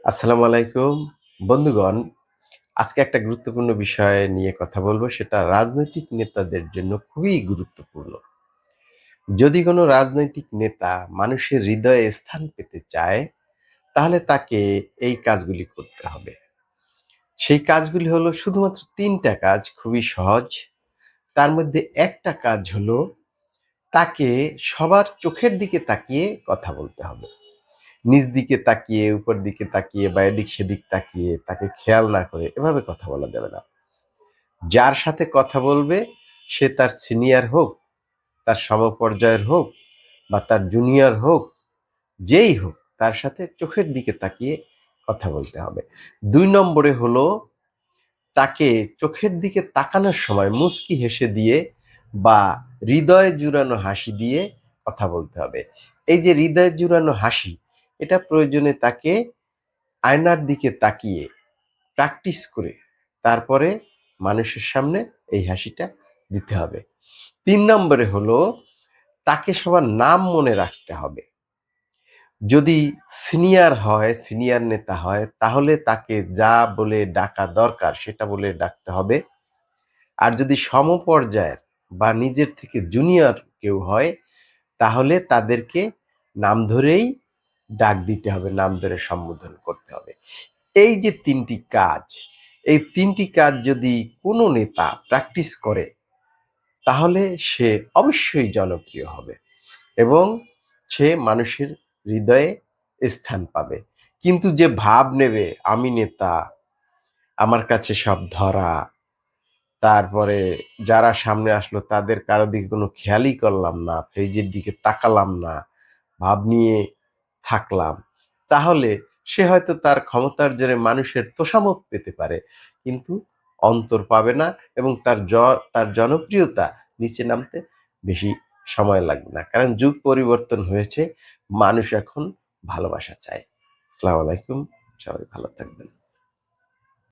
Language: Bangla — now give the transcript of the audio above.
আসসালামু আলাইকুম বন্ধুগণ। আজকে একটা গুরুত্বপূর্ণ বিষয় নিয়ে কথা বলবো, সেটা রাজনৈতিক নেতাদের জন্য খুবই গুরুত্বপূর্ণ। যদি কোনো রাজনৈতিক নেতা মানুষের হৃদয়ে স্থান পেতে চায়, তাহলে তাকে এই কাজগুলি করতে হবে। সেই কাজগুলি হলো শুধুমাত্র ৩টা কাজ, খুবই সহজ। তার মধ্যে একটা কাজ হলো তাকে সবার চোখের দিকে তাকিয়ে কথা বলতে হবে। নিচ দিকে তাকিয়ে, উপর দিকে তাকিয়ে বা এদিক সেদিক তাকিয়ে তাকে খেয়াল না করে এভাবে কথা বলা যাবে না। যার সাথে কথা বলবে সে তার সিনিয়র হোক, তার সমপর্যায়ের হোক বা তার জুনিয়র হোক, যেই হোক তার সাথে চোখের দিকে তাকিয়ে কথা বলতে হবে। ২ নম্বরে হলো তাকে চোখের দিকে তাকানোর সময় মুচকি হেসে দিয়ে বা হৃদয় জুড়ানো হাসি দিয়ে কথা বলতে হবে। এই যে হৃদয় জুড়ানো হাসি, এটা প্রয়োজনে তাকে আয়নার দিকে তাকিয়ে প্র্যাকটিস করে তারপরে মানুষের সামনে এই হাসিটা দিতে হবে। ৩ নম্বরে হলো তাকে সবার নাম মনে রাখতে হবে। যদি সিনিয়র হয়, সিনিয়র নেতা হয়, তাহলে তাকে যা বলে ডাকা দরকার সেটা বলে ডাকতে হবে। আর যদি সমপর্যায়ের বা নিজের থেকে জুনিয়র কেউ হয়, তাহলে তাদেরকে নাম ধরেই ডাক দিতে হবে, নাম ধরে সম্বোধন করতে হবে। এই যে ৩টি কাজ, এই ৩টি কাজ যদি কোনো নেতা প্র্যাকটিস করে, তাহলে সে অবশ্যই জনপ্রিয় হবে এবং সে মানুষের হৃদয়ে স্থান পাবে। কিন্তু যে ভাব নেবে, আমি নেতা, আমার কাছে সব ধরা, তারপরে যারা সামনে আসলো তাদের কারো দিকে কোনো খেয়ালই করলাম না, ফেইজের দিকে তাকালাম না, ভাব নিয়ে থাকলাম, তাহলে সে হয়তো তার ক্ষমতার জোরে মানুষের তোষামত পেতে পারে, কিন্তু অন্তর পাবে না এবং তার জনপ্রিয়তা নিচে নামতে বেশি সময় লাগবে না। কারণ যুগ পরিবর্তন হয়েছে, মানুষ এখন ভালোবাসা চায়। আসসালামু আলাইকুম, সবাই ভালো থাকবেন।